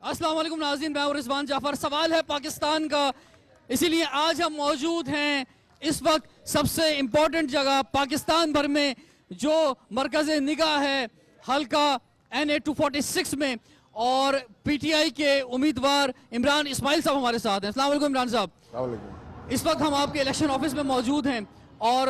अस्सलाम वालेकुम नाज़रीन, मैं हूं रिजवान जाफर। सवाल है पाकिस्तान का, इसीलिए आज हम मौजूद हैं इस वक्त सबसे इम्पोर्टेंट जगह पाकिस्तान भर में जो मरकज़ निगाह है हल्का NA 246 में, और PTI के उम्मीदवार इमरान इस्माइल साहब हमारे साथ हैं। अस्सलाम वालेकुम इमरान साहब। इस वक्त हम आपके इलेक्शन ऑफिस में मौजूद हैं और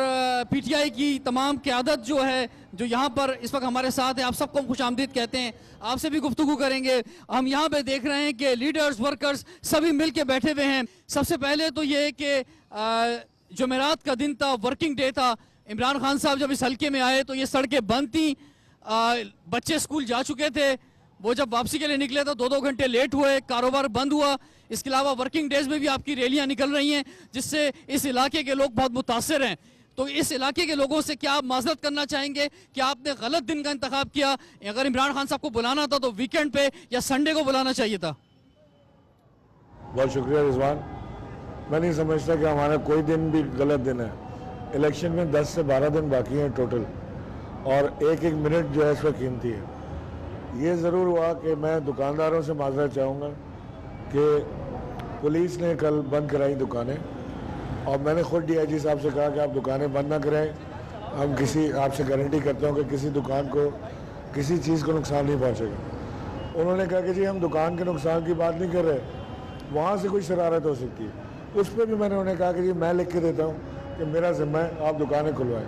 PTI की तमाम क़यादत जो है जो यहाँ पर इस वक्त हमारे साथ है, आप सबको हम खुशामदीद कहते हैं। आपसे भी गुफ्तगू करेंगे। हम यहाँ पे देख रहे हैं कि लीडर्स वर्कर्स सभी मिल के बैठे हुए हैं। सबसे पहले तो ये कि जुमेरात का दिन था, वर्किंग डे था। इमरान खान साहब जब इस हल्के में आए तो ये सड़कें बंद थी, बच्चे स्कूल जा चुके थे, वो जब वापसी के लिए निकले तो 2-2 घंटे लेट हुए, कारोबार बंद हुआ। इसके अलावा वर्किंग डेज में भी आपकी रैलियां निकल रही हैं जिससे इस इलाके के लोग बहुत मुतासर हैं। तो इस इलाके के लोगों से क्या आप माजरत करना चाहेंगे कि आपने गलत दिन का इंतखाब किया? अगर इमरान खान साहब को बुलाना था तो वीकेंड पे या संडे को बुलाना चाहिए था। बहुत शुक्रिया रिजवान। मैं नहीं समझता कि हमारा कोई दिन भी गलत दिन है। इलेक्शन में 10 से 12 दिन बाकी हैं टोटल, और एक एक मिनट जो है इसका कीमती है। ये ज़रूर हुआ कि मैं दुकानदारों से माजरत चाहूँगा कि पुलिस ने कल बंद कराई दुकानें, और मैंने खुद DIG साहब से कहा कि आप दुकानें बंद ना करें। हम आपसे गारंटी करता हूँ कि किसी दुकान को किसी चीज़ को नुकसान नहीं पहुँचेगा। उन्होंने कहा कि जी हम दुकान के नुकसान की बात नहीं कर रहे, वहाँ से कोई शरारत हो सकती है। उस पर भी मैंने उन्हें कहा कि जी मैं लिख के देता हूँ कि मेरा ज़िम्मा है, आप दुकानें खुलवाएँ।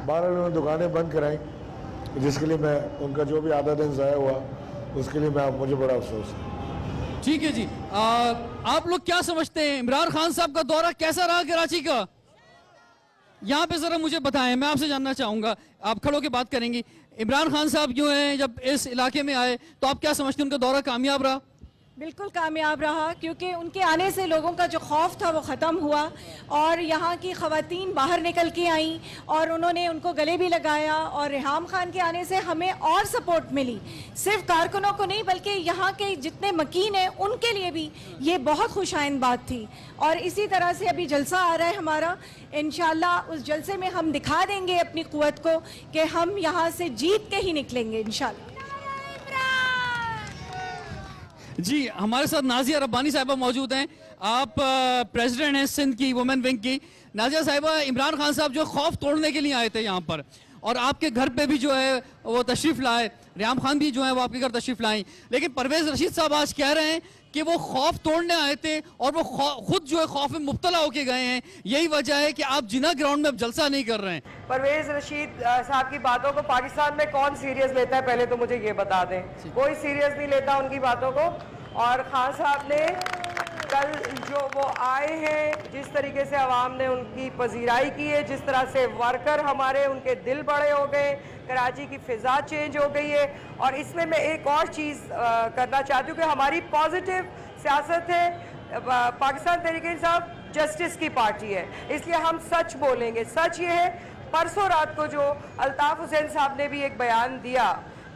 12 उन्होंने दुकानें बंद कराई, जिसके लिए मैं उनका जो भी आधा दिन ज़ाया हुआ उसके लिए मुझे बड़ा अफसोस है। ठीक है जी, आप लोग क्या समझते हैं इमरान खान साहब का दौरा कैसा रहा कराची का? यहाँ पे जरा मुझे बताएं, मैं आपसे जानना चाहूंगा। आप खड़ो के बात करेंगी। इमरान खान साहब जो हैं जब इस इलाके में आए तो आप क्या समझते हैं उनका दौरा कामयाब रहा? बिल्कुल कामयाब रहा, क्योंकि उनके आने से लोगों का जो खौफ था वो ख़त्म हुआ, और यहाँ की ख़वातीन बाहर निकल के आईं और उन्होंने उनको गले भी लगाया, और रेहाम खान के आने से हमें और सपोर्ट मिली। सिर्फ कारकुनों को नहीं बल्कि यहाँ के जितने मकीन हैं उनके लिए भी ये बहुत खुशाइंद बात थी। और इसी तरह से अभी जलसा आ रहा है हमारा, इंशाल्लाह उस जलसे में हम दिखा देंगे अपनी कुव्वत को कि हम यहाँ से जीत के ही निकलेंगे इंशाल्लाह। जी, हमारे साथ नाजिया रब्बानी साहिबा मौजूद हैं। आप प्रेसिडेंट हैं सिंध की वुमेन विंग की। नाजिया साहिबा, इमरान खान साहब जो खौफ तोड़ने के लिए आए थे यहाँ पर, और आपके घर पे भी जो है वो तशरीफ़ लाए, रेहाम खान भी जो है वो आपके घर तशरीफ़ लाई, लेकिन परवेज़ रशीद साहब आज कह रहे हैं कि वो खौफ तोड़ने आए थे और वो खुद जो है खौफ में मुब्तला होके गए हैं। यही वजह है कि आप जिना ग्राउंड में अब जलसा नहीं कर रहे हैं। परवेज रशीद साहब की बातों को पाकिस्तान में कौन सीरियस लेता है, पहले तो मुझे ये बता दें। कोई सीरियस नहीं लेता उनकी बातों को। और खान साहब ने कल जो वो आए हैं, जिस तरीके से अवाम ने उनकी पजीराई की है, जिस तरह से वर्कर हमारे उनके दिल बड़े हो गए, कराची की फ़िज़ा चेंज हो गई है। और इसमें मैं एक और चीज़ करना चाहती हूँ कि हमारी पॉजिटिव सियासत है। पाकिस्तान तहरीक-ए-इंसाफ जस्टिस की पार्टी है, इसलिए हम सच बोलेंगे। सच ये है, परसों रात को जो अल्ताफ़ हुसैन साहब ने भी एक बयान दिया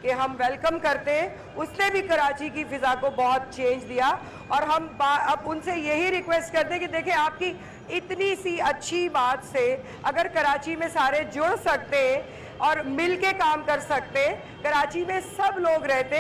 कि हम वेलकम करते हैं, उसने भी कराची की फ़िज़ा को बहुत चेंज दिया। और हम अब उनसे यही रिक्वेस्ट करते हैं कि देखें, आपकी इतनी सी अच्छी बात से अगर कराची में सारे जुड़ सकते और मिल के काम कर सकते, कराची में सब लोग रहते,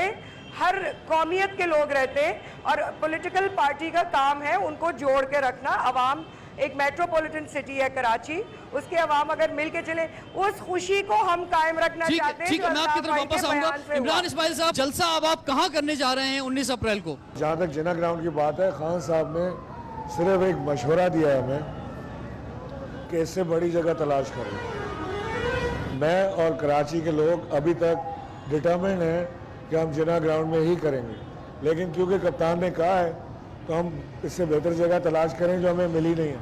हर कौमियत के लोग रहते, और पॉलिटिकल पार्टी का काम है उनको जोड़ के रखना। अवाम एक मेट्रोपॉलिटन सिटी है कराची, उसके अवाम अगर मिल के चले, उस खुशी को हम कायम रखना चाहते हैं। ठीक है, मैं आपकी तरफ वापस आऊंगा। इमरान इस्माइल साहब, जलसा अब आप कहाँ करने जा रहे हैं 19 अप्रैल को? जहाँ तक जिना ग्राउंड की बात है, खान साहब ने सिर्फ एक मशवरा दिया है हमें कि इससे बड़ी जगह तलाश करें। मैं और कराची के लोग अभी तक डिटर्मिन हैं कि हम जिना ग्राउंड में ही करेंगे, लेकिन क्योंकि कप्तान ने कहा है तो हम इससे बेहतर जगह तलाश करें जो हमें मिली नहीं है।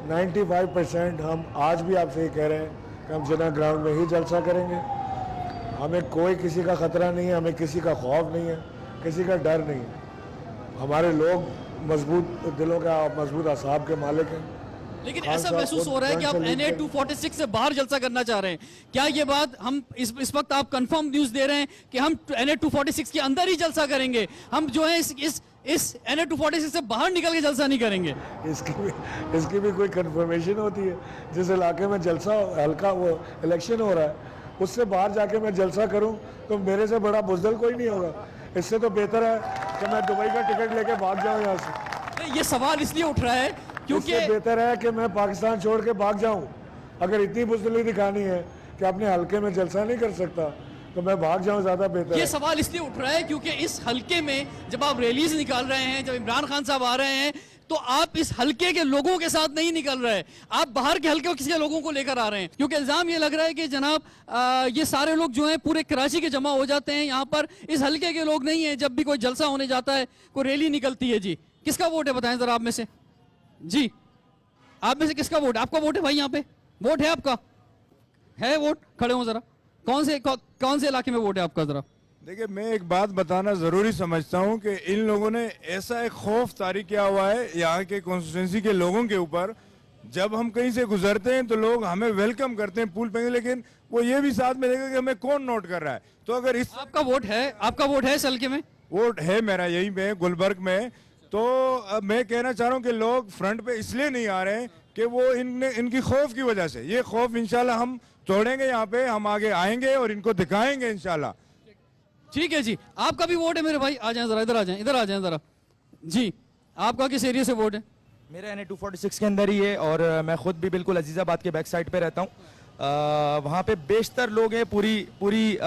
95% हम आज भी आपसे ये कह रहे हैं कि हम जिना ग्राउंड में ही जलसा करेंगे। हमें कोई किसी का ख़तरा नहीं है, हमें किसी का खौफ नहीं है, किसी का डर नहीं है। हमारे लोग मजबूत दिलों का, मजबूत असाब के मालिक हैं। लेकिन ऐसा महसूस हो रहा है कि आप NA 246 से बाहर जलसा करना चाह रहे हैं। क्या ये बात हम इस वक्त आप कंफर्म न्यूज़ दे रहे हैं कि हम NA 246 के अंदर ही जलसा करेंगे? हम जो है इस NA 246 से बाहर निकल के जलसा नहीं करेंगे? इसकी भी कोई कंफर्मेशन होती है? जिस इलाके में जलसा हल्का वो इलेक्शन हो रहा है, उससे बाहर जाके मैं जलसा करूं तो मेरे से बड़ा बुज़दिल कोई नहीं होगा। इससे तो बेहतर है कि मैं दुबई का टिकट लेके भाग जाऊं यहाँ से। ये सवाल इसलिए उठ रहा है क्योंकि इससे बेहतर है कि मैं पाकिस्तान छोड़ के भाग जाऊं। अगर इतनी बुज़दिली दिखानी है कि अपने हल्के में जलसा नहीं कर सकता तो मैं भाग जाऊं, ज़्यादा बेहतर ये है। सवाल इसलिए उठ रहा है क्योंकि इस हलके में जब आप रैलीज निकाल रहे हैं, जब इमरान खान साहब आ रहे हैं, तो आप इस हलके के लोगों के साथ नहीं निकल रहे, आप बाहर के हलके किसी लोगों को लेकर आ रहे हैं। क्योंकि इल्जाम ये लग रहा है कि जनाब ये सारे लोग जो हैं पूरे कराची के जमा हो जाते हैं, यहाँ पर इस हलके के लोग नहीं हैं। जब भी कोई जलसा होने जाता है, कोई रैली निकलती है, जी किसका वोट है बताएं जरा आप में से? जी आप में से किसका वोट? आपका वोट है भाई? यहाँ पे वोट है आपका? है वोट? खड़े हो जरा। कौन से इलाके में वोट है आपका? जरा देखिए, मैं एक बात बताना जरूरी समझता हूं कि इन लोगों ने ऐसा एक खौफ तारी किया हुआ है यहाँ के कॉन्स्टिट्यूंसी के लोगों के ऊपर। जब हम कहीं से गुजरते हैं तो लोग हमें वेलकम करते हैं, फूल फेंके, लेकिन वो ये भी साथ में देखेंगे कि हमें कौन नोट कर रहा है। तो अगर इस आपका वोट है? आपका वोट है इस हलके में? वोट है मेरा यहीं पे गुलबर्ग में। तो मैं कहना चाह रहा हूँ कि लोग फ्रंट पे इसलिए नहीं आ रहे हैं कि वो इनकी खौफ की वजह से। ये खौफ इंशाल्लाह हम तोड़ेंगे, यहाँ पे हम आगे आएंगे और इनको दिखाएंगे इंशाल्लाह। ठीक है जी, आपका भी वोट है मेरे भाई? आ जाएं जरा, इधर आ जाएं, इधर आ जाएं जरा। जी आपका किस एरिया से वोट है? मेरा NA 246 के अंदर ही है और मैं खुद भी बिल्कुल अजीज़ाबाद के बैक साइड पे रहता हूँ। वहाँ पे बेशतर लोग हैं, पूरी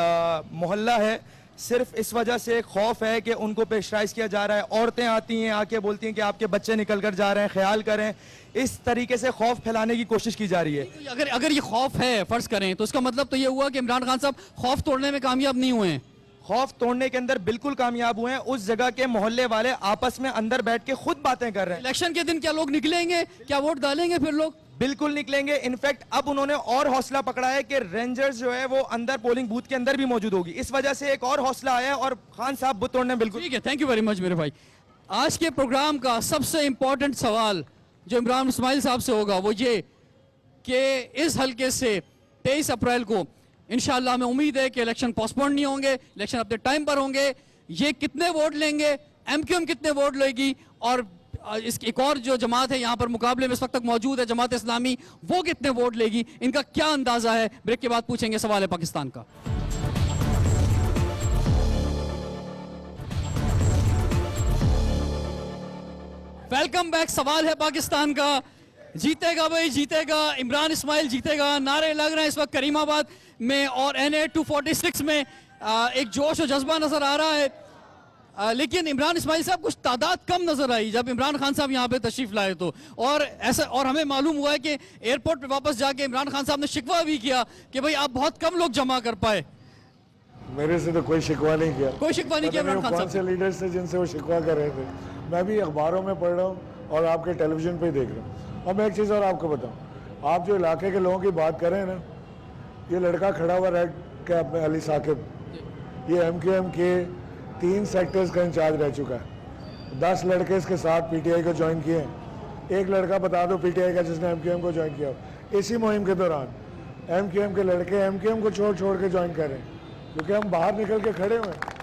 मोहल्ला है। सिर्फ इस वजह से खौफ है कि उनको प्रेशराइज किया जा रहा है। औरतें आती हैं, आके बोलती हैं कि आपके बच्चे निकल कर जा रहे हैं, ख्याल करें। इस तरीके से खौफ फैलाने की कोशिश की जा रही है। अगर ये खौफ है फर्ज करें, तो इसका मतलब तो ये हुआ कि इमरान खान साहब खौफ तोड़ने में कामयाब नहीं हुए हैं। खौफ तोड़ने के अंदर बिल्कुल कामयाब हुए हैं। उस जगह के मोहल्ले वाले आपस में अंदर बैठ के खुद बातें कर रहे हैं। इलेक्शन के दिन क्या लोग निकलेंगे? क्या वोट डालेंगे फिर लोग? बिल्कुल निकलेंगे। इनफैक्ट अब उन्होंने और हौसला पकड़ा है कि रेंजर्स जो है वो अंदर पोलिंग बूथ के अंदर भी मौजूद होगी। इस वजह से एक और हौसला आया और खान साहब बुत तोड़ने बिल्कुल। ठीक है, थैंक यू वेरी मच मेरे भाई। आज के प्रोग्राम का सबसे इंपॉर्टेंट सवाल जो इमरान इस्माइल साहब से होगा वो ये कि इस हलके से 23 अप्रैल को इंशाल्लाह हमें उम्मीद है कि इलेक्शन पोस्टपोन नहीं होंगे, इलेक्शन अपने टाइम पर होंगे। ये कितने वोट लेंगे, MQM कितने वोट लेगी, और इस एक और जो जमात है यहाँ पर मुकाबले में इस वक्त तक मौजूद है, जमात इस्लामी, वो कितने वोट लेगी, इनका क्या अंदाजा है? ब्रेक के बाद पूछेंगे। सवाल है पाकिस्तान का। Welcome back. सवाल है पाकिस्तान का। जीतेगा भाई, जीतेगा इमरान इस्माइल, जीतेगा। नारे लग रहे हैं इस वक्त करीमाबाद में और NA 246 में एक जोश और जज्बा नजर आ रहा है। लेकिन इमरान इस्माइल साहब कुछ तादाद कम नजर आई जब इमरान खान साहब यहाँ पे तशरीफ लाए तो, और ऐसा, और हमें मालूम हुआ है कि एयरपोर्ट पे वापस जाके इमरान खान साहब ने शिकवा भी किया कि भाई आप बहुत कम लोग जमा कर पाए। मेरे से तो कोई शिकवा नहीं किया, कोई शिकवा नहीं किया इमरान खान कौन साहब से लीडर्स थे जिनसे वो शिकवा कर रहे थे। मैं भी अखबारों में पढ़ रहा हूँ और आपके टेलीविजन पे देख रहा हूँ। और मैं एक चीज़ और आपको बताऊँ, आप जो इलाके के लोगों की बात कर रहे हैं ना, ये लड़का खड़ा हुआ रेड कैप में, अली साकिब, ये MQM के 3 सेक्टर्स का इंचार्ज रह चुका है। 10 लड़के इसके साथ PTI को ज्वाइन किए हैं। एक लड़का बता दो PTI का जिसने MQM को ज्वाइन किया। इसी मुहिम के दौरान MQM के लड़के MQM को छोड़ के ज्वाइन कर रहे हैं, क्योंकि हम बाहर निकल के खड़े हुए हैं।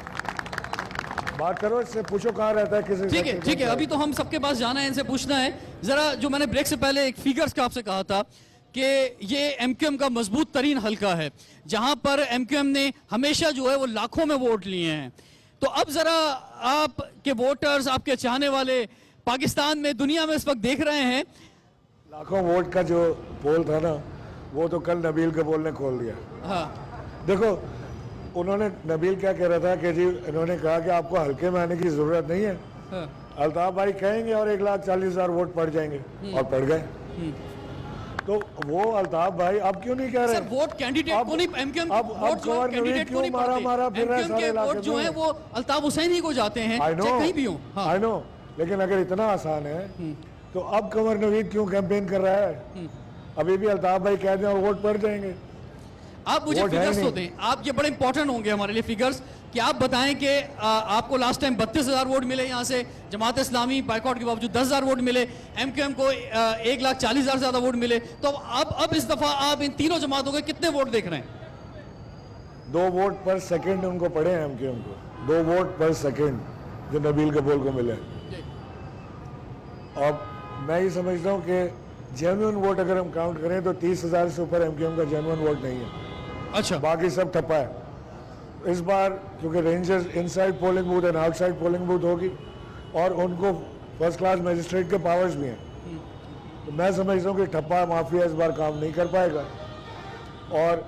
बात करो, इससे पूछो कहाँ रहता है, किसी। ठीक है, अभी तो हम सबके पास जाना है, इनसे पूछना है जरा। जो मैंने ब्रेक से पहले एक फिगर्स का आपसे कहा था कि ये MQM का मजबूत तरीन हलका है, जहां पर MQM ने हमेशा जो है वो लाखों में वोट लिए हैं। तो अब जरा आपके वोटर्स, आपके चाहने वाले पाकिस्तान में, दुनिया में इस वक्त देख रहे हैं। लाखों वोट का जो पोल था ना, वो तो कल नबील के पोल ने खोल दिया। हाँ, देखो उन्होंने, नबील क्या कह रहा था कि जी इन्होंने कहा कि आपको हल्के में आने की जरूरत नहीं है। हाँ। अल्ताफ भाई कहेंगे और 1,40,000 वोट पड़ जाएंगे, और पड़ गए। तो वो अल्ताफ भाई अब क्यों नहीं कह रहे? सर वोट कैंडिडेट को नहीं, MQM अब वोट जो है कैंडिडेट को नहीं मारा फिर रहा है MQM सारे के इलाके वोट जो में। है वो अल्ताफ हुसैन ही को जाते हैं, चाहे कहीं भी हो। हाँ। आई नो, लेकिन अगर इतना आसान है तो अब कमर नवीद क्यों कैंपेन कर रहा है? अभी भी अल्ताफ भाई कह दें और वोट पड़ जाएंगे। आप मुझे वोट है फिगर्स तो नहीं। दें, आप ये बड़े इंपॉर्टेंट होंगे हमारे लिए फिगर्स, कि आप बताएं कि आपको लास्ट टाइम 32,000 वोट मिले यहाँ से, जमात इस्लामी बाइकआउट के बावजूद 10,000 वोट मिले, MQM को 1,40,000 ज्यादा वोट मिले। तो अब इस दफा आप इन तीनों जमातों के कितने वोट देख रहे हैं? 2 वोट पर सेकंड उनको पड़े हैं MQM को, 2 वोट पर सेकंड जो नबील कपूर को मिले। अब मैं ये समझता हूँ कि जेन्युइन वोट अगर हम काउंट करें तो 30,000 से ऊपर MQM का जेन्युइन वोट नहीं है। अच्छा, बाकी सब ठप्पा है। इस बार क्योंकि rangers inside polling booth and outside polling booth होगी और उनको फर्स्ट क्लास मजिस्ट्रेट के पावर्स भी हैं, तो मैं समझता हूँ कि ठप्पा माफिया इस बार काम नहीं कर पाएगा और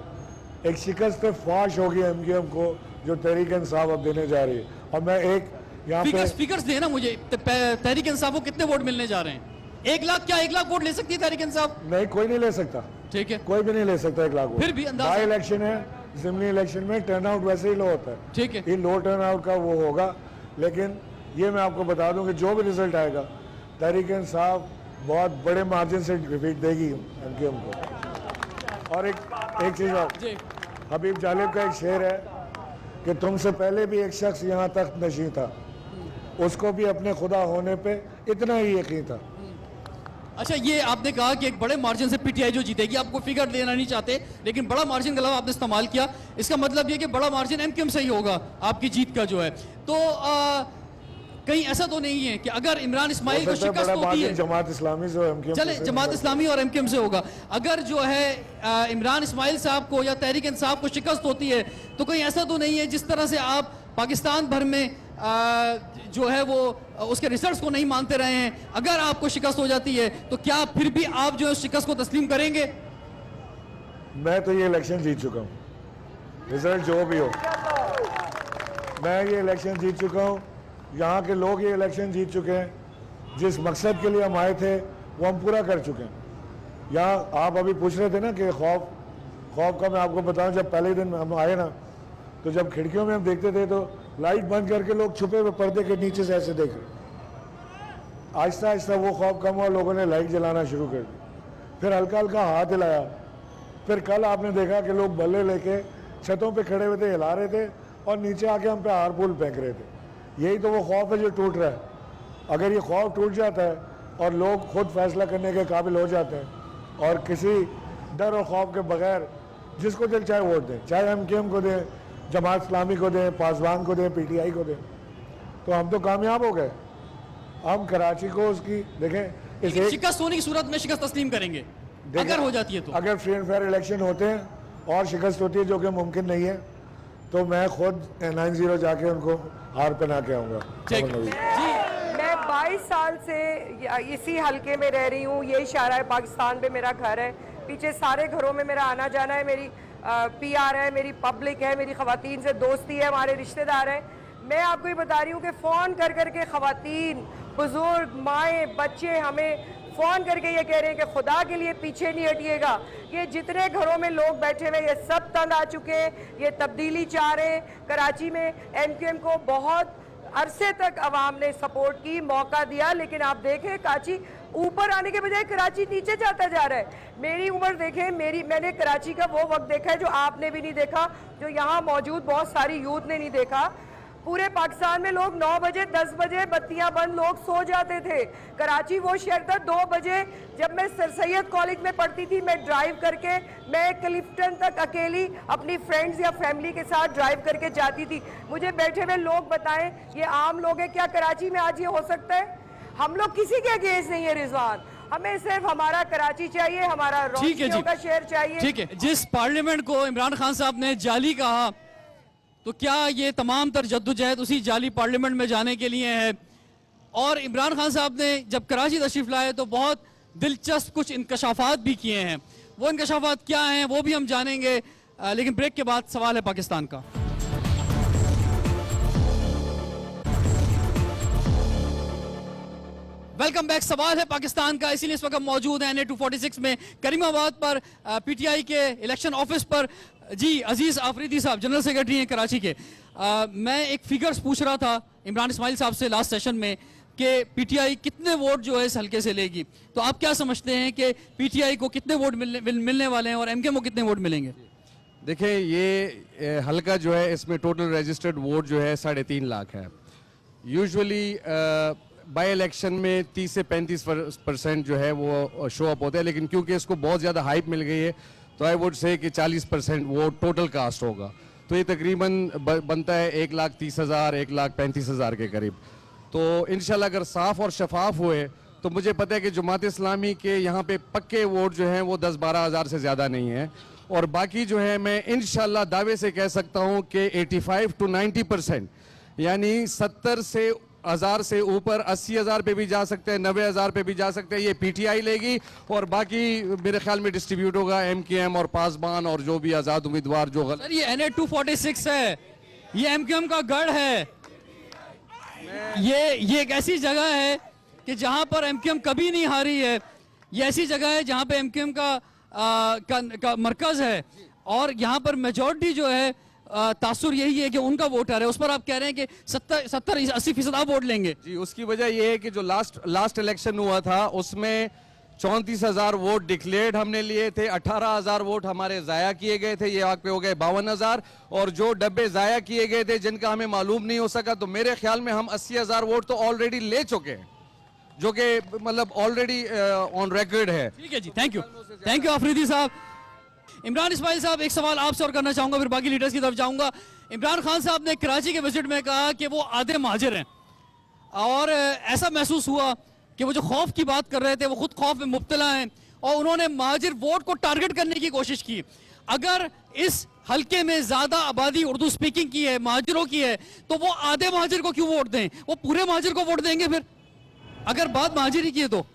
एक शिकस्त फाश होगी एमक्यूएम को जो तहरीक इंसाफ अब देने जा रही है। और मैं एक यहाँ पे फिगर्स देना मुझे, तहरीक इंसाफ को कितने वोट मिलने जा रहे हैं? 1 लाख? क्या 1 लाख वोट ले सकती है तहरीक इंसाफ? नहीं, कोई नहीं ले सकता, ठीक है, कोई भी नहीं ले सकता 1 लाख वोट। फिर भी अंदाजा- बाई इलेक्शन है, असेंबली इलेक्शन में टर्नआउट वैसे ही लो होता है, ठीक है। ये लो टर्नआउट का वो होगा, लेकिन ये मैं आपको बता दूं कि जो भी रिजल्ट आएगा तहरीक इंसाफ बहुत बड़े मार्जिन से डिफीट देगी एमक्यूएम को। और एक चीज़ और, जी हबीब जालिब का एक शेर है कि तुमसे पहले भी एक शख्स यहाँ तख्त नशीं था, उसको भी अपने खुदा होने पे इतना ही यकीन था। अच्छा, ये आपने कहा कि एक बड़े मार्जिन से पीटीआई जो जीतेगी, आपको फिगर देना नहीं चाहते लेकिन बड़ा मार्जिन का लफ्ज़ आपने इस्तेमाल किया, इसका मतलब ये कि बड़ा मार्जिन एमक्यूएम से ही होगा आपकी जीत का जो है। तो कहीं ऐसा तो नहीं है कि अगर इमरान इस्माइल को शिकस्त बड़ा होती है, मार्जिन जमात इस्लामी से एमक्यूएम चले जमात इस्लामी और एमक्यूएम से होगा, अगर जो है इमरान इस्माइल साहब को या तहरीक इंसाफ को शिकस्त होती है तो कहीं ऐसा तो नहीं है जिस तरह से आप पाकिस्तान भर में जो है वो उसके रिजल्ट्स को नहीं मानते रहे हैं, अगर आपको शिकस्त हो जाती है तो क्या फिर भी आप जो है उस शिकस्त को तस्लीम करेंगे? मैं तो ये इलेक्शन जीत चुका हूँ, रिजल्ट जो भी हो, मैं ये इलेक्शन जीत चुका हूँ, यहाँ के लोग ये इलेक्शन जीत चुके हैं, जिस मकसद के लिए हम आए थे वो हम पूरा कर चुके हैं। यहाँ आप अभी पूछ रहे थे ना कि खौफ का मैं आपको बताऊं, जब पहले दिन हम आए ना तो जब खिड़कियों में हम देखते थे तो लाइट बंद करके लोग छुपे हुए पर्दे के नीचे से ऐसे देख रहे। आहिस्ता आहिस्ता वो खौफ कम हुआ, लोगों ने लाइट जलाना शुरू कर दी, फिर हल्का हल्का हाथ हिलाया, फिर कल आपने देखा कि लोग बल्ले लेके छतों पे खड़े हुए थे, हिला रहे थे और नीचे आके हम पे हार फूल फेंक रहे थे। यही तो वो खौफ है जो टूट रहा है। अगर ये खौफ टूट जाता है और लोग खुद फैसला करने के काबिल हो जाते हैं और किसी डर और खौफ के बगैर जिसको दिल चाहे वोट दें, चाहे एमक्यूएम को दें, जमात इस्लामी को दें, पासवान को दें, पीटीआई को दें, तो हम तो कामयाब हो गए। हम कराची को उसकी देखें, इस एक शिकस्त होने की सूरत में शिकस्त तस्लीम करेंगे अगर हो जाती है तो? अगर फ्री एंड फेयर इलेक्शन होते हैं और शिकस्त होती है जो कि मुमकिन नहीं है, तो मैं खुद 9-0 जाके उनको हार पहना के आऊँगा। ठीक है जी। मैं 22 साल से इसी हलके में रह रही हूँ, यही शहर है, पाकिस्तान पे मेरा घर है, पीछे सारे घरों में मेरा आना जाना है, मेरी पीआर है, मेरी पब्लिक है, मेरी ख़वातीन से दोस्ती है, हमारे रिश्तेदार हैं। मैं आपको ये बता रही हूँ कि फ़ोन कर करके ख़वातीन, बुज़ुर्ग, माएँ, बच्चे हमें फ़ोन करके ये कह रहे हैं कि खुदा के लिए पीछे नहीं हटिएगा। ये जितने घरों में लोग बैठे हुए ये सब तंग आ चुके हैं, ये तब्दीली चाह रहे हैं। कराची में एमक्यूएम को बहुत अरसे तक अवाम ने सपोर्ट की, मौका दिया, लेकिन आप देखें कराची ऊपर आने के बजाय कराची नीचे जाता जा रहा है। मेरी उम्र देखें, मैंने कराची का वो वक्त देखा है जो आपने भी नहीं देखा, जो यहाँ मौजूद बहुत सारी यूथ ने नहीं देखा। पूरे पाकिस्तान में लोग 9 बजे 10 बजे बत्तियां बंद लोग सो जाते थे। कराची वो शहर था 2 बजे, जब मैं सर सैयद कॉलेज में पढ़ती थी, मैं ड्राइव करके मैं क्लिफ्टन तक अकेली अपनी फ्रेंड्स या फैमिली के साथ ड्राइव करके जाती थी। मुझे बैठे हुए लोग बताएं, ये आम लोग हैं, क्या कराची में आज ये हो सकता है? हम लोग किसी के अगेंस्ट नहीं है रिजवान, हमें सिर्फ हमारा कराची चाहिए, हमारा रोशनियों का शहर चाहिए। ठीक है, जिस पार्लियामेंट को इमरान खान साहब ने जाली कहा, तो क्या ये तमाम तर जद्दोजहद उसी जाली पार्लियामेंट में जाने के लिए है? और इमरान खान साहब ने जब कराची तशरीफ लाए तो बहुत दिलचस्प कुछ इंकशाफात भी किए हैं। वो इंकशाफात क्या हैं वो भी हम जानेंगे, लेकिन ब्रेक के बाद सवाल है पाकिस्तान का। Welcome back. सवाल है पाकिस्तान का, इसीलिए इस वक्त मौजूद हैं NA 246 में करीमाबाद पर पीटीआई के इलेक्शन ऑफिस पर। जी अजीज आफरीदी साहब जनरल सेक्रेटरी हैं कराची के। मैं एक फिगर्स पूछ रहा था इमरान इस्माइल साहब से लास्ट सेशन में कि पीटीआई कितने वोट जो है इस हल्के से लेगी, तो आप क्या समझते हैं कि पीटीआई को कितने वोट मिलने वाले हैं और एमक्यूएम को कितने वोट मिलेंगे? देखिए, ये हल्का जो है इसमें टोटल रजिस्टर्ड वोट जो है 3.5 लाख है। यूजुअली बाई इलेक्शन में 30 से 35% जो है वो शो अप होता है, लेकिन क्योंकि इसको बहुत ज़्यादा हाइप मिल गई है तो आई वुड से कि 40% वो टोटल कास्ट होगा, तो ये तकरीबन बनता है 1,30,000 1,35,000 के करीब। तो इंशाल्लाह अगर साफ और शफाफ हुए तो मुझे पता है कि जमात इस्लामी के यहाँ पे पक्के वोट जो हैं वो 10-12 हज़ार से ज़्यादा नहीं है, और बाकी जो है मैं इंशाल्लाह दावे से कह सकता हूं कि 85 to 90% यानी 70 से 1000 से ऊपर 80,000 पे भी जा सकते हैं, 90,000 पे भी जा सकते हैं। ये पीटीआई लेगी और बाकी मेरे ख्याल में डिस्ट्रीब्यूट होगा एमकेएम और पासबान और जो भी आजाद उम्मीदवार जो सर ये NA 246 है, ये एमक्यूएम का गढ़ है। ये एक ऐसी जगह है कि जहां पर एमक्यूएम कभी नहीं हारी है। ये ऐसी जगह है जहां पे एमक्यूएम का मरकज है और यहाँ पर मेजॉरिटी जो है तासुर यही है कि उनका वोटर है। उस पर आप कह रहे हैं कि 70-80% आप वोट लेंगे। जी, उसकी वजह यह है कि जो लास्ट इलेक्शन हुआ था उसमें 34,000 वोट डिक्लेयर्ड हमने लिए थे, 18,000 वोट हमारे जाया किए गए थे, ये आग पे हो गए 52,000 और जो डब्बे जाया किए गए थे जिनका हमें मालूम नहीं हो सका, तो मेरे ख्याल में हम 80,000 वोट तो ऑलरेडी ले चुके हैं, जो कि मतलब ऑलरेडी ऑन रिकॉर्ड है। ठीक है जी, थैंक यू अफरीदी साहब। इमरान इस्माइल साहब, एक सवाल आपसे और करना चाहूंगा, फिर बाकी लीडर्स की तरफ जाऊंगा। इमरान खान साहब ने कराची के विजिट में कहा कि वो आधे महाजिर हैं और ऐसा महसूस हुआ कि वो जो खौफ की बात कर रहे थे वो खुद खौफ में मुब्तला हैं और उन्होंने महाजिर वोट को टारगेट करने की कोशिश की। अगर इस हल्के में ज्यादा आबादी उर्दू स्पीकिंग की है, महाजिरों की है, तो वो आधे महाजिर को क्यों वोट दें? वो पूरे महाजिर को वोट देंगे फिर अगर बात महाजिरी की है तो?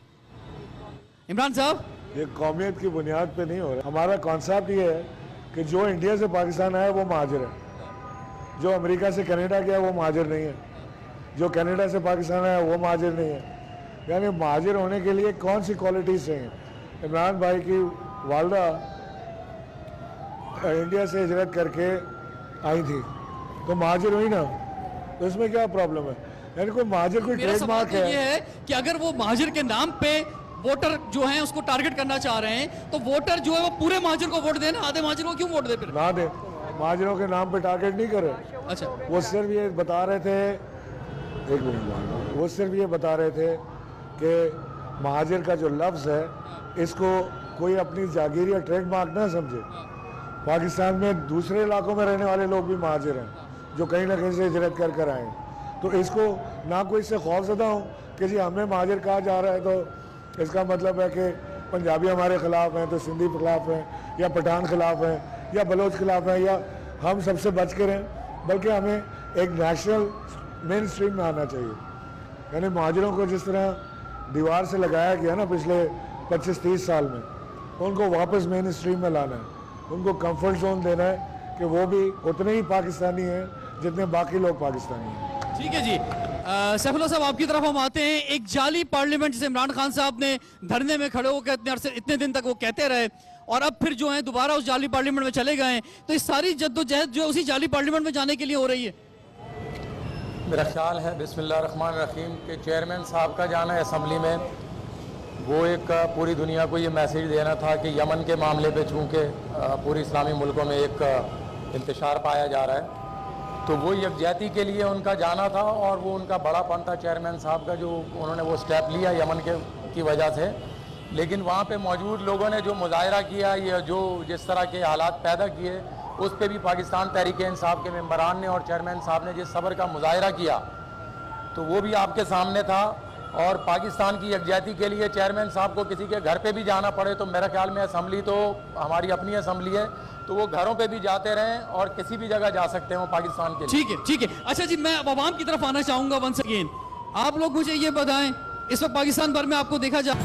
इमरान साहब, ये कौमियत की बुनियाद पे नहीं हो रहा। हमारा कॉन्सेप्ट ये है कि जो इंडिया से पाकिस्तान आया वो महाजिर है, जो अमेरिका से कनाडा गया वो महाजिर नहीं है, जो कनाडा से पाकिस्तान आया वो महाजिर नहीं है। यानी महाजिर होने के लिए कौन सी क्वालिटीज़ चाहिए? इमरान भाई की वालदा इंडिया से हिजरत करके आई थी तो महाजिर हुई ना, तो इसमें क्या प्रॉब्लम है? यानी कोई महाजिर कोई मेरा सवाल ट्रेडमार्क ये है? है कि अगर वो महाजिर के नाम पे वोटर जो हैं उसको टारगेट करना चाह रहे हैं तो वोटर जो है वो पूरे महाजिर को वोट देना, आधे महाजिर को क्यों वोट दे फिर? ना दे, महाजिरों के नाम पे टारगेट नहीं करे। अच्छा, वो सिर्फ ये बता रहे थे, एक मिनट, वो सिर्फ ये बता रहे थे कि महाजिर का जो लफ्ज़ है इसको कोई अपनी जागीर या ट्रेडमार्क ना समझे। पाकिस्तान में दूसरे इलाकों में रहने वाले लोग भी महाजिर हैं जो कहीं ना कहीं से हिजरत कर कर आए, तो इसको ना कोई इससे खौफजदा हो कि जी हमें महाजिर कहा जा रहा है तो इसका मतलब है कि पंजाबी हमारे खिलाफ हैं तो सिंधी खिलाफ हैं या पठान खिलाफ हैं या बलोच खिलाफ हैं या हम सबसे बच के रहें, बल्कि हमें एक नेशनल मेन स्ट्रीम में आना चाहिए। यानी महाजिरों को जिस तरह दीवार से लगाया गया ना पिछले 25-30 साल में, उनको वापस मेन स्ट्रीम में लाना है, उनको कंफर्ट जोन देना है कि वो भी उतने ही पाकिस्तानी हैं जितने बाकी लोग पाकिस्तानी हैं। ठीक है जी। सैफुल्लाह साहब, आपकी तरफ हम आते हैं। एक जाली पार्लियामेंट जिसे इमरान खान साहब ने धरने में खड़े होकर इतने दिन तक वो कहते रहे और अब फिर जो है दोबारा उस जाली पार्लियामेंट में चले गए, तो इस सारी जद्दोजहद जो उसी जाली पार्लियामेंट में जाने के लिए हो रही है। मेरा ख्याल है बिस्मिल्लाहिर्रहमानिर्रहीम के चेयरमैन साहब का जाना असम्बली में वो एक पूरी दुनिया को ये मैसेज देना था कि यमन के मामले पे चूँकि पूरी इस्लामी मुल्कों में एक इंतशार पाया जा रहा है, तो वो यकजहती के लिए उनका जाना था और वो उनका बड़ापन था चेयरमैन साहब का जो उन्होंने वो स्टेप लिया यमन की वजह से। लेकिन वहाँ पे मौजूद लोगों ने जो मुजाहरा किया या जो जिस तरह के हालात पैदा किए, उस पर भी पाकिस्तान तहरीक इंसाफ के मेंबरान ने और चेयरमैन साहब ने जिस सब्र का मुजाहरा किया तो वो भी आपके सामने था। और पाकिस्तान की यकजहती के लिए चेयरमैन साहब को किसी के घर पे भी जाना पड़े तो मेरा ख्याल में असम्बली तो हमारी अपनी असम्बली है, तो वो घरों पे भी जाते रहें और किसी भी जगह जा सकते हैं पाकिस्तान के लिए। ठीक है। अच्छा जी, मैं अब आवाम की तरफ आना चाहूंगा वंस अगेन। आप लोग मुझे ये बताएं, इस वक्त पाकिस्तान भर में आपको देखा जा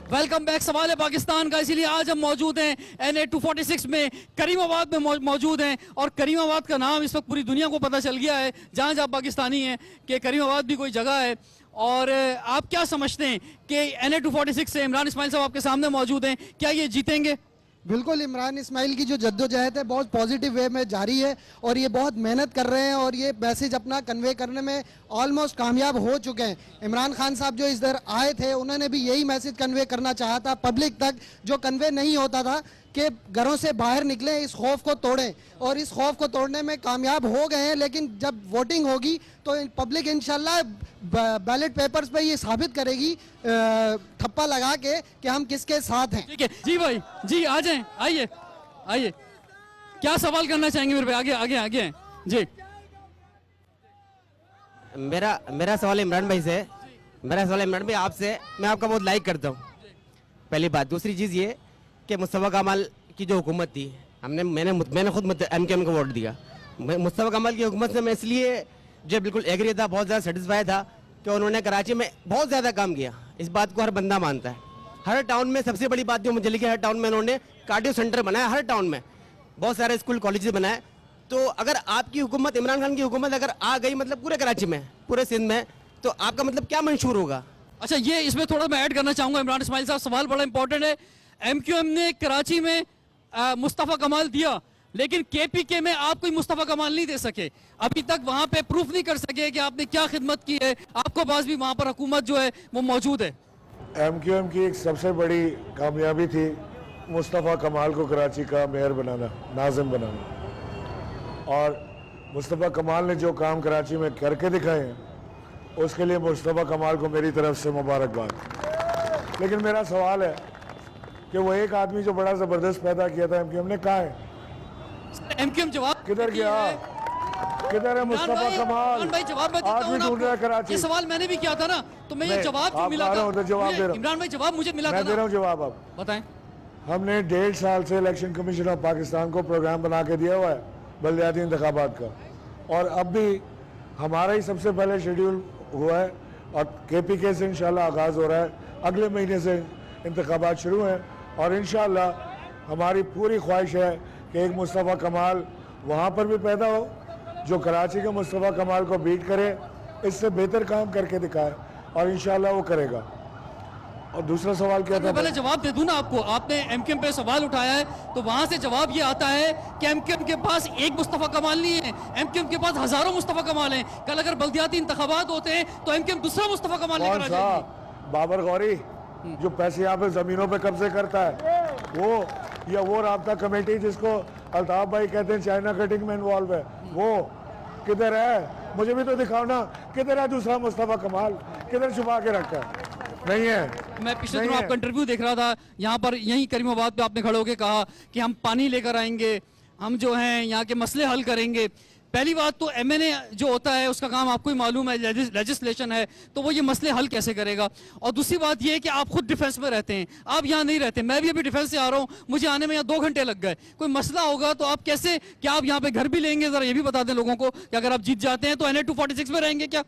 वेलकम बैक, सवाल है पाकिस्तान का, इसीलिए आज हम मौजूद हैं NA 246 में, करीमाबाद में मौजूद हैं। और करीमाबाद का नाम इस वक्त पूरी दुनिया को पता चल गया है, जहाँ जहाँ पाकिस्तानी हैं, कि करीमाबाद भी कोई जगह है। और आप क्या समझते हैं कि NA 246 से इमरान इस्माइल साहब आपके सामने मौजूद हैं, क्या ये जीतेंगे? बिल्कुल, इमरान इस्माइल की जो जद्दोजहद है बहुत पॉजिटिव वे में जारी है और ये बहुत मेहनत कर रहे हैं और ये मैसेज अपना कन्वे करने में ऑलमोस्ट कामयाब हो चुके हैं। इमरान खान साहब जो इधर आए थे उन्होंने भी यही मैसेज कन्वे करना चाहा था पब्लिक तक, जो कन्वे नहीं होता था, कि घरों से बाहर निकलें, इस खौफ को तोड़ें, और इस खौफ को तोड़ने में कामयाब हो गए हैं। लेकिन जब वोटिंग होगी तो पब्लिक इंशाल्लाह बैलेट पेपर्स पे ये साबित करेगी ठप्पा लगा के कि हम किसके साथ हैं। ठीक है जी भाई, जी आ जाएं, आइए। क्या सवाल करना चाहेंगे मेरे पे? आगे जी। मेरा सवाल इमरान भाई से, मेरा सवाल इमरान भाई आपसे, मैं आपका बहुत लाइक करता हूँ, पहली बात। दूसरी चीज़ ये कि मुस्तफ़ा कमाल की जो हुकूमत थी, मैंने खुद MKM को वोट दिया। मुस्तफ़ा कमाल की हुकूमत से मैं इसलिए जो बिल्कुल एग्री था, बहुत ज़्यादा सेटिस्फाई था कि उन्होंने कराची में बहुत ज़्यादा काम किया। इस बात को हर बंदा मानता है। हर टाउन में सबसे बड़ी बात जो मुझे लगी, हर टाउन में उन्होंने कार्डियो सेंटर बनाया, हर टाउन में बहुत सारे स्कूल कॉलेजेस बनाए। तो अगर आपकी हुकूमत, इमरान खान की हुकूमत अगर आ गई मतलब पूरे कराची में, पूरे सिंध में, तो आपका मतलब क्या मंशूर होगा? अच्छा, ये इसमें थोड़ा मैं ऐड करना चाहूंगा इमरान इस्माइल साहब, सवाल बड़ा इंपॉर्टेंट है। MQM ने कराची में मुस्तफ़ा कमाल दिया, लेकिन KPK में आप कोई मुस्तफ़ा कमाल नहीं दे सके। अभी तक वहां पे प्रूफ नहीं कर सके कि आपने क्या खिदमत की है। आपको पास भी वहां पर हुकूमत जो है वो मौजूद है। MQM की एक सबसे बड़ी कामयाबी थी मुस्तफ़ा कमाल को कराची का मेयर बनाना, नाज़िम बनाना। और मुस्तफ़ा कमाल ने जो काम कराची में करके दिखाए हैं, उसके लिए मुस्तफ़ा कमाल को मेरी तरफ से मुबारकबाद। लेकिन मेरा सवाल है कि वो एक आदमी जो बड़ा ज़बरदस्त पैदा किया था MQM ने, कहाँ है? MQM जवाब किधर गया? किधर है मुस्तफ़ा कमाल? भाई जवाब मैं देता आज हूं भी ना ढूंढ रहा है आपको। कराची। ये सवाल मैंने भी किया था ना, तो मैं ये नहीं, जवाब जो आप मिला आ रहे था, हो तो जवाब दे रहा हूं। इमरान भाई जवाब मुझे मिला था मैं दे रहा ना, हूँ जवाब। आप बताएं। हमने 1.5 साल से इलेक्शन कमीशन ऑफ पाकिस्तान को प्रोग्राम बना के दिया हुआ है बलदियाती इंतखाबात का, और अब भी हमारा ही सबसे पहले शेड्यूल हुआ है और KPK से इंशाल्लाह आगाज़ हो रहा है। अगले महीने से इंतखाबात शुरू हैं और इंशाल्लाह हमारी पूरी ख्वाहिश है कि एक मुस्तफ़ा कमाल वहाँ पर भी पैदा हो जो कराची के मुस्तफ़ा कमाल को बीट करे, इससे बेहतर काम करके दिखाए, और इंशाल्लाह वो करेगा। और दूसरा सवाल क्या था? मैं पहले जवाब दे दूं ना आपको। आपने MQM पे सवाल उठाया है, तो वहां से जवाब ये आता है कि MQM के पास एक मुस्तफ़ा कमाल नहीं है, MQM के पास हजारों मुस्तफ़ा कमाल हैं। कल अगर बल्दियाती इंतखाबात होते हैं तो MQM दूसरा मुस्तफ़ा कमाल लेकर आ कौन जाएगी। सा? बाबर गौरी जो पैसे यहाँ पे जमीनों पे कब्जे करता है वो, या वो राब्ता कमेटी जिसको अल्ताफ भाई कहते हैं चाइना कटिंग में इन्वॉल्व है, वो किधर है? मुझे भी तो दिखाओ ना, किधर है दूसरा मुस्तफ़ा कमाल? किधर छुपा के रखा है? नहीं है। मैं पिछले नहीं दिनों है। आपका इंटरव्यू देख रहा था, यहाँ पर यहीं करीमाबाद पे आपने खड़े होकर कहा कि हम पानी लेकर आएंगे, हम जो हैं यहाँ के मसले हल करेंगे। पहली बात तो MNA जो होता है उसका काम आपको ही मालूम है, लेजिस्लेशन है, तो वो ये मसले हल कैसे करेगा? और दूसरी बात ये है कि आप खुद डिफेंस में रहते हैं, आप यहाँ नहीं रहते। मैं भी अभी डिफेंस से आ रहा हूँ, मुझे आने में यहाँ 2 घंटे लग गए। कोई मसला होगा तो आप कैसे, क्या आप यहाँ पे घर भी लेंगे? जरा ये भी बता दें लोगों को कि अगर आप जीत जाते हैं तो NA 246 में रहेंगे क्या?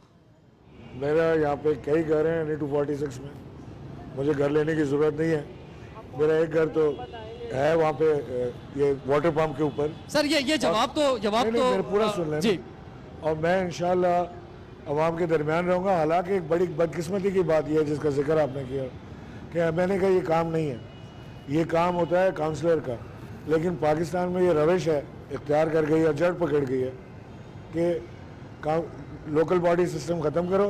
मेरा यहाँ पे कई घर हैं NA 246 में, मुझे घर लेने की ज़रूरत नहीं है। मेरा एक घर तो है वहाँ पे ये वाटर पंप के ऊपर। सर ये जवाब नहीं, मेरे पूरा सुन लें जी। और मैं इंशाल्लाह अवाम के दरमियान रहूँगा। हालांकि एक बड़ी बदकिस्मती की बात यह है जिसका जिक्र आपने किया कि MNA का ये काम नहीं है, ये काम होता है काउंसलर का। लेकिन पाकिस्तान में ये रविश है, इख्तियार कर गई है, जड़ पकड़ गई है कि लोकल बॉडी सिस्टम ख़त्म करो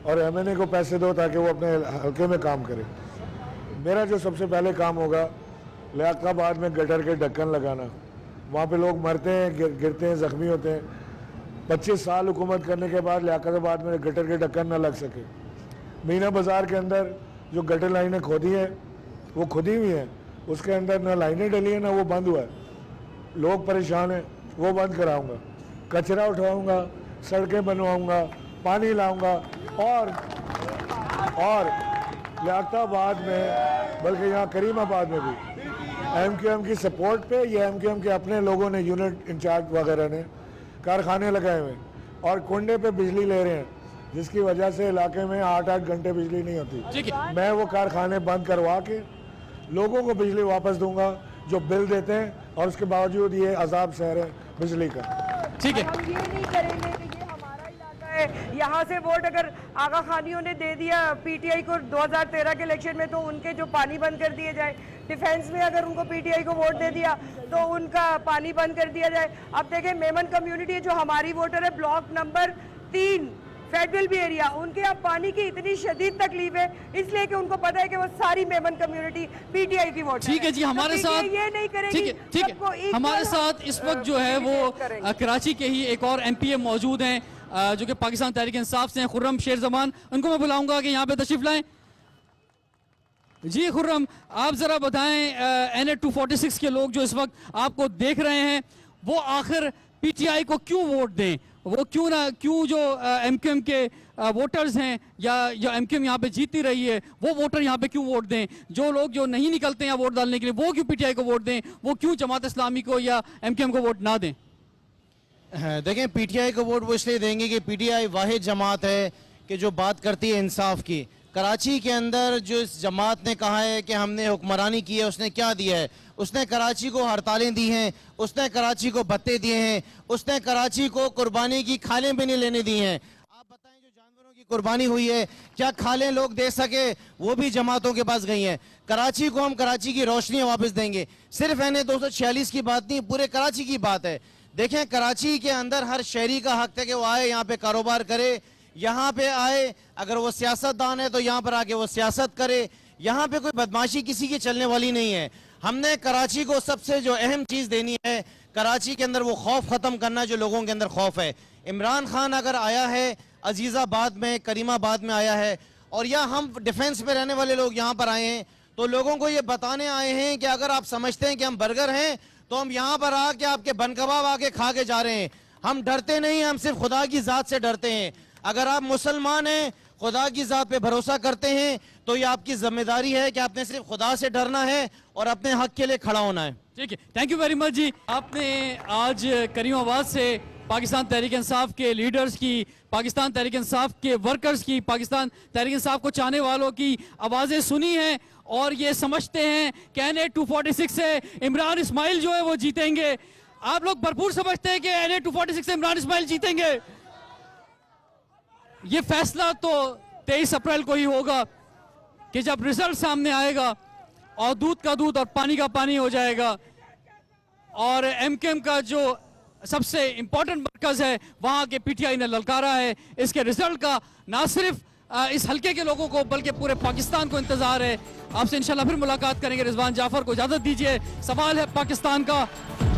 और MNA को पैसे दो ताकि वो अपने हल्के में काम करे। मेरा जो सबसे पहले काम होगा लियाकताबाद में गटर के ढक्कन लगाना। वहाँ पे लोग मरते हैं, गिरते हैं, ज़ख्मी होते हैं। 25 साल हुकूमत करने के बाद लियाकताबाद में गटर के ढक्कन न लग सके। मीना बाज़ार के अंदर जो गटर लाइनें खोदी हैं वो खुदी हुई हैं, उसके अंदर ना लाइनें डली हैं ना वो बंद हुआ है, लोग परेशान हैं, वो बंद कराऊँगा। कचरा उठाऊँगा, सड़कें बनवाऊँगा, पानी लाऊँगा और लियाकताबाद में बल्कि यहाँ करीमाबाद में भी MQM की सपोर्ट पे या MQM के अपने लोगों ने, यूनिट इंचार्ज वगैरह ने कारखाने लगाए हुए और कुंडे पे बिजली ले रहे हैं, जिसकी वजह से इलाके में 8-8 घंटे बिजली नहीं होती। मैं वो कारखाने बंद करवा के लोगों को बिजली वापस दूंगा जो बिल देते हैं और उसके बावजूद ये अजाब सह रहे हैं बिजली का। ठीक है, हम ये नहीं करेंगे कि ये हमारा इलाका है, यहाँ से वोट अगर आगा खानियों ने दे दिया PTI को 2013 के इलेक्शन में तो उनके जो पानी बंद कर दिए जाए। डिफेंस में अगर उनको PTI को वोट दे दिया तो उनका पानी बंद कर दिया जाए। अब देखें मेमन कम्युनिटी जो हमारी वोटर है ब्लॉक नंबर 3 फेडरल भी एरिया, उनके अब पानी की इतनी शदीद तकलीफ है इसलिए कि उनको पता है कि वो सारी मेमन कम्युनिटी PTI की वोट। ठीक है जी, हमारे साथ ये नहीं करेगी। ठीक है, हमारे साथ इस वक्त जो है वो कराची के ही एक और MPA मौजूद हैं जो कि पाकिस्तान तहरीक इंसाफ से हैं, खुर्रम शेर जमान। उनको मैं बुलाऊंगा कि यहाँ पे तशरीफ लाएं। जी खुर्रम, आप जरा बताएं NA 246 के लोग जो इस वक्त आपको देख रहे हैं वो आखिर PTI को क्यों वोट दें? वो क्यों जो एमक्यूएम के वोटर्स हैं या जो एमक्यूएम यहाँ पे जीतती रही है वो वोटर यहाँ पे क्यों वोट दें, जो लोग जो नहीं निकलते हैं वोट डालने के लिए वो क्यों पीटीआई को वोट दें, वो क्यों जमात इस्लामी को या एमक्यूएम को वोट ना दें? देखें, पीटीआई को वोट वो इसलिए देंगे कि पीटीआई वाहिद जमात है कि जो बात करती है इंसाफ की। कराची के अंदर जो इस जमात ने कहा है कि हमने हुक्मरानी की है, उसने क्या दिया है? उसने कराची को हड़तालें दी हैं, उसने कराची को भत्ते दिए हैं, उसने कराची को कुर्बानी की खालें भी नहीं लेने दी हैं। आप बताएं, जो जानवरों की कुर्बानी हुई है क्या खालें लोग दे सके? वो भी जमातों के पास गई हैं। कराची को हम कराची की रोशनियाँ वापस देंगे। सिर्फ NA 246 की बात नहीं, पूरे कराची की बात है। देखें, कराची के अंदर हर शहरी का हक है कि वो आए, यहाँ पे कारोबार करे, यहाँ पे आए, अगर वो सियासतदान है तो यहाँ पर आके वो सियासत करे। यहाँ पे कोई बदमाशी किसी की चलने वाली नहीं है। हमने कराची को सबसे जो अहम चीज़ देनी है, कराची के अंदर वो खौफ ख़त्म करना जो लोगों के अंदर खौफ है। इमरान खान अगर आया है अजीज़ाबाद में, करीमाबाद में आया है, और या हम डिफेंस में रहने वाले लोग यहाँ पर आए हैं, तो लोगों को ये बताने आए हैं कि अगर आप समझते हैं कि हम बर्गर हैं तो हम यहाँ पर आके आपके बन कबाब आके खा के जा रहे हैं। हम डरते नहीं, हम सिर्फ खुदा की ज़ात से डरते हैं। अगर आप मुसलमान हैं, खुदा की ज़ात पे भरोसा करते हैं, तो ये आपकी जिम्मेदारी है कि आपने सिर्फ खुदा से डरना है और अपने हक के लिए खड़ा होना है। ठीक है, थैंक यू वेरी मच जी। आपने आज करीमाबाद से पाकिस्तान तहरीक इंसाफ के लीडर्स की, पाकिस्तान तहरीक इंसाफ के वर्कर्स की, पाकिस्तान तहरीक इंसाफ को चाहने वालों की आवाज़ें सुनी हैं और ये समझते हैं कि NA 246 से इमरान इस्माइल जो है वो जीतेंगे। आप लोग भरपूर समझते हैं कि NA 246 से इमरान इस्माइल जीतेंगे। ये फैसला तो 23 अप्रैल को ही होगा कि जब रिजल्ट सामने आएगा और दूध का दूध और पानी का पानी हो जाएगा और एमकेएम का जो सबसे इंपॉर्टेंट मरकज है वहां के पीटीआई ने ललकारा है। इसके रिजल्ट का ना सिर्फ इस हल्के के लोगों को बल्कि पूरे पाकिस्तान को इंतजार है। आपसे इंशाल्लाह फिर मुलाकात करेंगे। रिजवान जाफर को इजाजत दीजिए। सवाल है पाकिस्तान का।